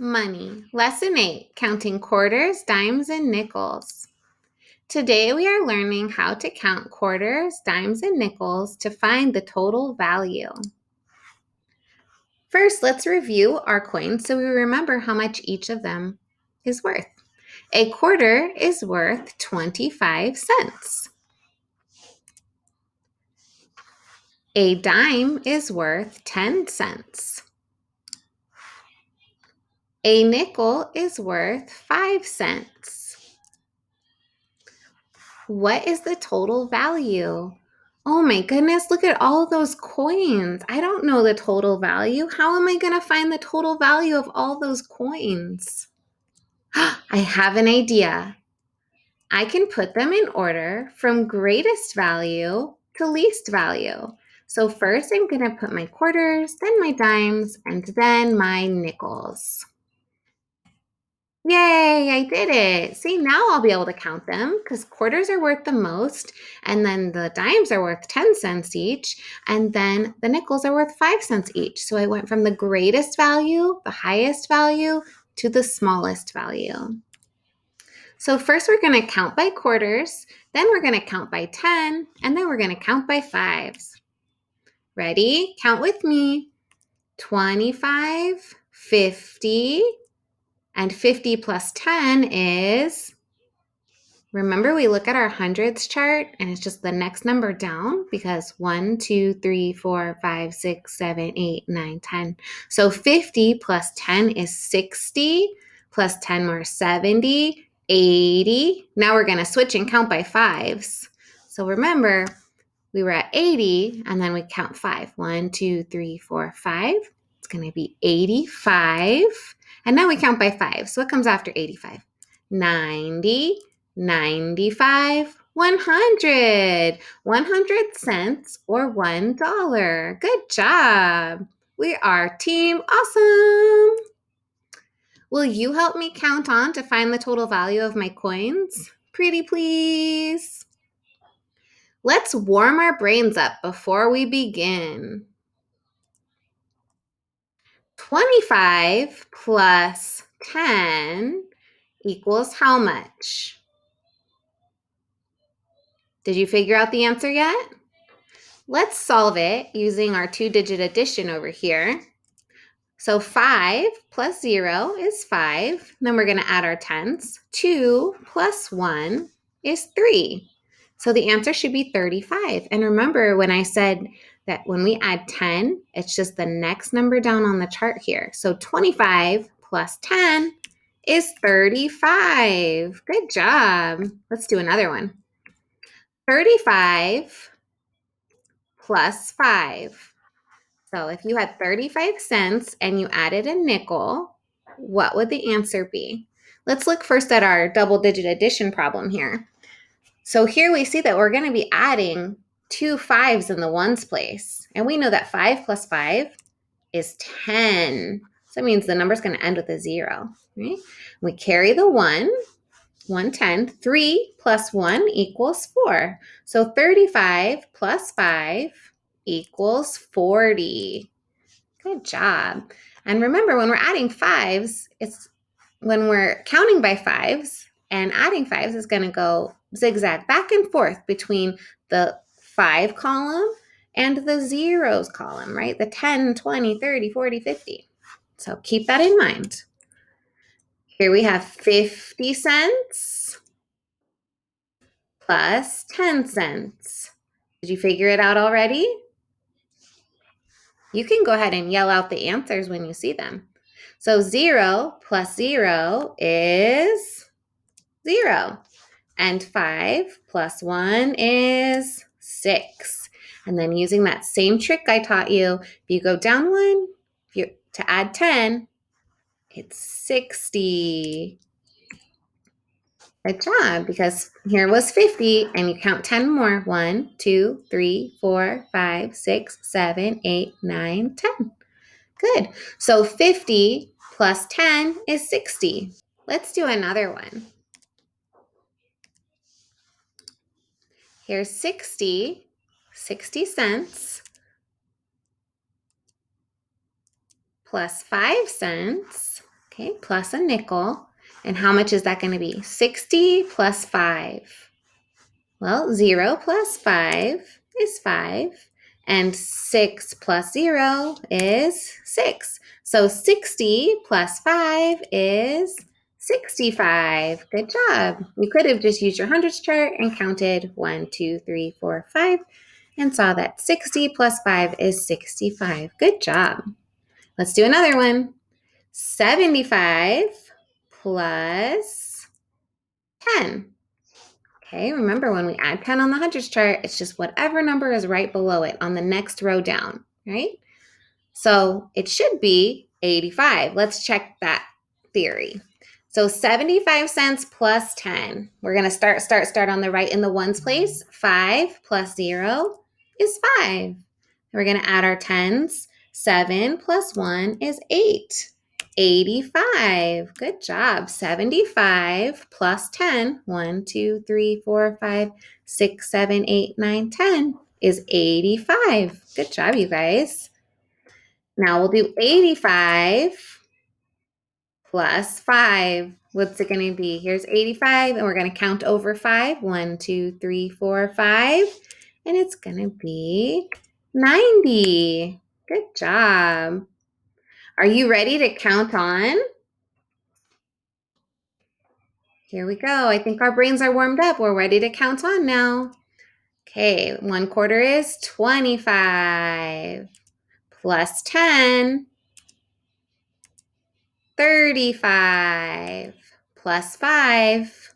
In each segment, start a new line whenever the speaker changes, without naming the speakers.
Money. Lesson 8, counting quarters, dimes, and nickels. Today we are learning how to count quarters, dimes, and nickels to find the total value. First, let's review our coins so we remember how much each of them is worth. A quarter is worth 25 cents. A dime is worth 10 cents. A nickel is worth 5 cents. What is the total value? Oh my goodness, look at all those coins. I don't know the total value. How am I going to find the total value of all those coins? I have an idea. I can put them in order from greatest value to least value. So first I'm going to put my quarters, then my dimes, and then my nickels. Yay, I did it. See, now I'll be able to count them because quarters are worth the most, and then the dimes are worth 10 cents each, and then the nickels are worth 5 cents each. So I went from the greatest value, the highest value, to the smallest value. So first we're going to count by quarters, then we're going to count by 10, and then we're going to count by fives. Ready? Count with me. 25, 50, and 50 plus 10 is, remember we look at our hundreds chart and it's just the next number down because 1, 2, 3, 4, 5, 6, 7, 8, 9, 10. So 50 plus 10 is 60, plus 10 more 70, 80. Now we're going to switch and count by fives. So remember, we were at 80 and then we count 5. 1, 2, 3, 4, 5. It's going to be 85. And now we count by 5. So what comes after 85? 90, 95, 100. 100 cents or $1. Good job. We are Team Awesome. Will you help me count on to find the total value of my coins? Pretty please. Let's warm our brains up before we begin. 25 plus 10 equals how much? Did you figure out the answer yet? Let's solve it using our two-digit addition over here. So 5 plus 0 is 5. Then we're going to add our tens. 2 plus 1 is 3. So the answer should be 35. And remember when I said that when we add 10, it's just the next number down on the chart here. So 25 plus 10 is 35. Good job. Let's do another one. 35 plus 5. So if you had 35 cents and you added a nickel, what would the answer be? Let's look first at our double-digit addition problem here. So here we see that we're going to be adding 2 5s in the ones place. And we know that 5 plus 5 is 10. So that means the number's going to end with a 0. Right? We carry the 1, 110. 3 plus 1 equals 4. So 35 plus 5 equals 40. Good job. And remember, when we're adding 5s, it's when we're counting by 5s and adding 5s is going to go zigzag back and forth between the 5 column and the zeros column, right? The 10, 20, 30, 40, 50. So keep that in mind. Here we have 50 cents plus 10 cents. Did you figure it out already? You can go ahead and yell out the answers when you see them. So 0 plus 0 is 0. And 5 plus 1 is 6. And then using that same trick I taught you, if you go down 1, to add 10, it's 60. Good job, because here was 50, and you count 10 more. 1, 2, 3, 4, 5, 6, 7, 8, 9, 10. Good. So 50 plus 10 is 60. Let's do another one. Here's 60 cents plus 5 cents Okay, plus a nickel. And how much is that going to be? 60 plus 5. Well, 0 plus 5 is 5. And 6 plus 0 is 6. So 60 plus 5 is 65. Good job. You could have just used your hundreds chart and counted 1, 2, 3, 4, 5 and saw that 60 plus 5 is 65. Good job. Let's do another one. 75 plus 10. Okay, remember when we add 10 on the hundreds chart, it's just whatever number is right below it on the next row down, right? So it should be 85. Let's check that theory. So 75 cents plus 10. We're going to start on the right in the ones place. 5 plus 0 is 5. We're going to add our tens. 7 plus 1 is 8. 85. Good job. 75 plus 10. 1, 2, 3, 4, 5, 6, 7, 8, 9, 10 is 85. Good job, you guys. Now we'll do 85 plus 5. What's it going to be? Here's 85, and we're going to count over 5. 1, 2, 3, 4, 5. And it's going to be 90. Good job. Are you ready to count on? Here we go. I think our brains are warmed up. We're ready to count on now. Okay, 1/4 is 25 plus 10. 35 plus 5,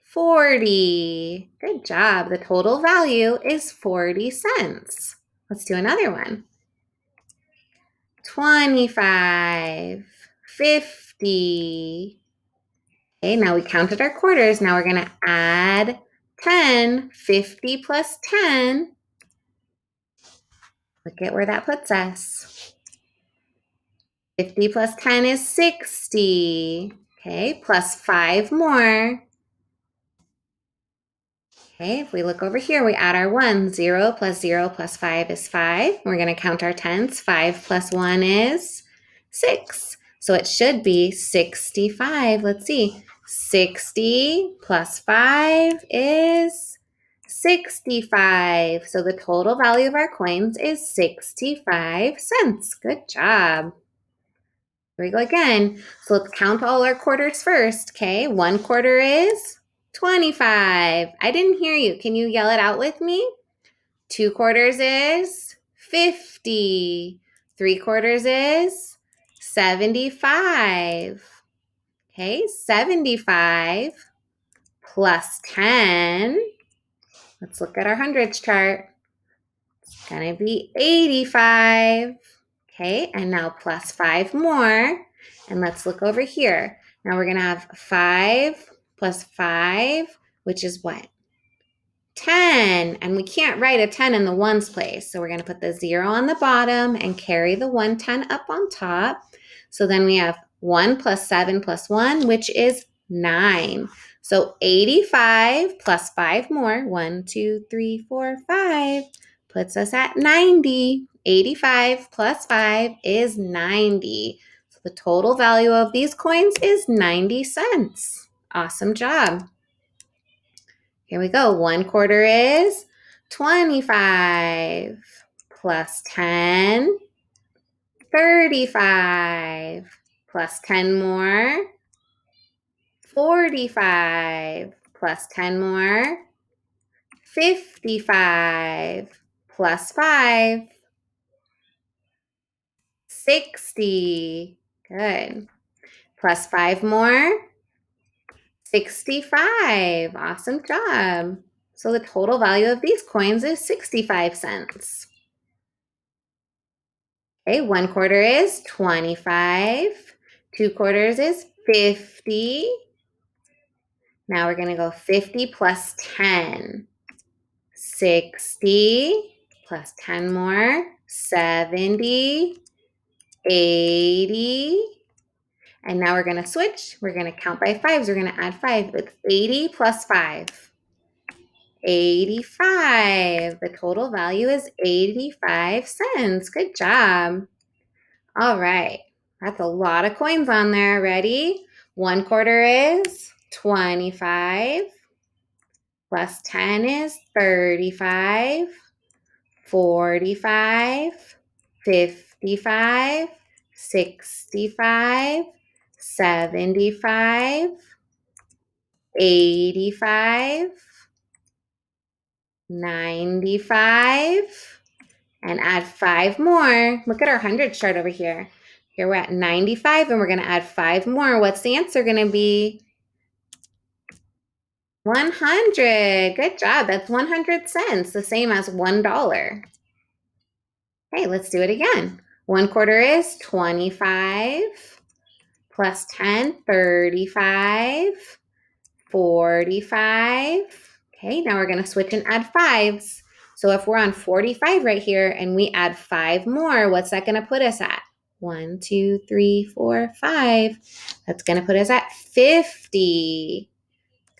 40. Good job. The total value is 40 cents. Let's do another one. 25, 50. Okay, now we counted our quarters. Now we're going to add 10. 50 plus 10. Look at where that puts us. 50 plus 10 is 60. Okay, plus 5 more. Okay, if we look over here, we add our 1. 0 plus 0 plus 5 is 5. We're going to count our tens. 5 plus 1 is 6. So it should be 65. Let's see. 60 plus 5 is 65. So the total value of our coins is 65 cents. Good job. Here we go again. So let's count all our quarters first. Okay, 1/4 is 25. I didn't hear you. Can you yell it out with me? 2/4 is 50. 3/4 is 75. Okay, 75 plus 10. Let's look at our hundreds chart. It's going to be 85. Okay, and now plus 5 more. And let's look over here. Now we're going to have 5 plus 5, which is what? 10. And we can't write a 10 in the ones place. So we're going to put the 0 on the bottom and carry the 110 up on top. So then we have 1 plus 7 plus 1, which is 9. So 85 plus 5 more, 1, 2, 3, 4, 5, puts us at 90. 85 plus 5 is 90. So the total value of these coins is 90 cents. Awesome job. Here we go. 1/4 is 25 plus 10, 35 plus 10 more, 45 plus 10 more, 55 plus 5, 60. Good. Plus 5 more, 65. Awesome job. So the total value of these coins is 65 cents. Okay, 1/4 is 25. 2/4 is 50. Now we're going to go 50 plus 10. 60 plus 10 more, 70, 80. And now we're going to switch. We're going to count by 5s. We're going to add 5. It's 80 plus 5. 85. The total value is 85 cents. Good job. All right. That's a lot of coins on there. Ready? 1/4 is 25. Plus 10 is 35. 45, 55, 65, 75, 85, 95, and add 5 more. Look at our hundreds chart over here. Here we're at 95 and we're going to add 5 more. What's the answer going to be? 100. Good job. That's 100 cents, the same as $1. Okay, let's do it again. 1/4 is 25. Plus 10, 35, 45. Okay, now we're going to switch and add 5s. So if we're on 45 right here and we add 5 more, what's that going to put us at? 1, 2, 3, 4, 5. That's going to put us at 50.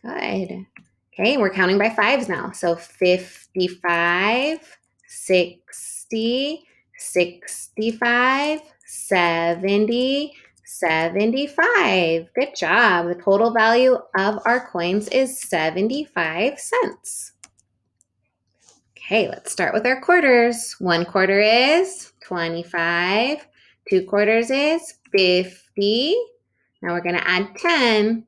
Good. Okay, we're counting by 5s now. So 55, 60, 65, 70, 75. Good job. The total value of our coins is 75 cents. Okay, let's start with our quarters. 1/4 is 25. 2/4 is 50. Now we're going to add 10.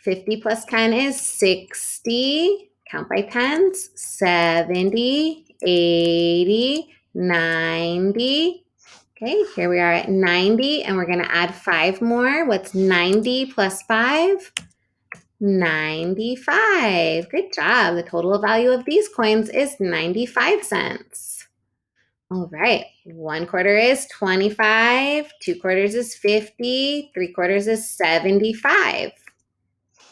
50 plus 10 is 60. Count by tens. 70, 80, 90. Okay, here we are at 90, and we're going to add 5 more. What's 90 plus 5? 95. Good job. The total value of these coins is 95 cents. All right, 1/4 is 25. 2/4 is 50. 3/4 is 75.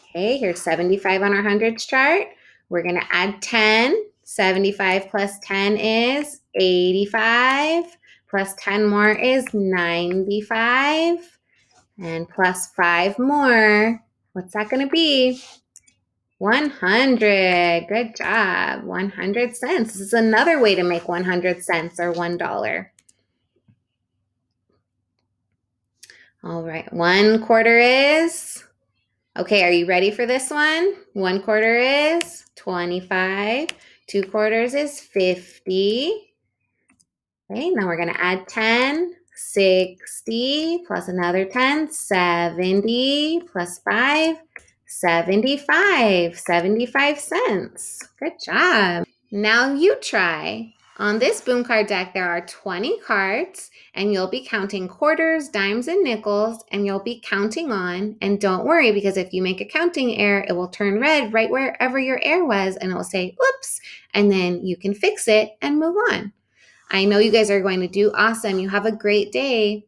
Okay, here's 75 on our hundreds chart. We're going to add 10. 75 plus 10 is 85. Plus 10 more is 95. And plus 5 more. What's that going to be? 100. Good job. 100 cents. This is another way to make 100 cents or $1. All right, 1/4 is... Okay, are you ready for this one? 1/4 is 25. 2/4 is 50. Okay, now we're going to add 10. 60 plus another 10. 70 plus 5. 75. 75 cents. Good job. Now you try. On this boom card deck, there are 20 cards, and you'll be counting quarters, dimes, and nickels, and you'll be counting on. And don't worry, because if you make a counting error, it will turn red right wherever your error was, and it will say, oops, and then you can fix it and move on. I know you guys are going to do awesome. You have a great day.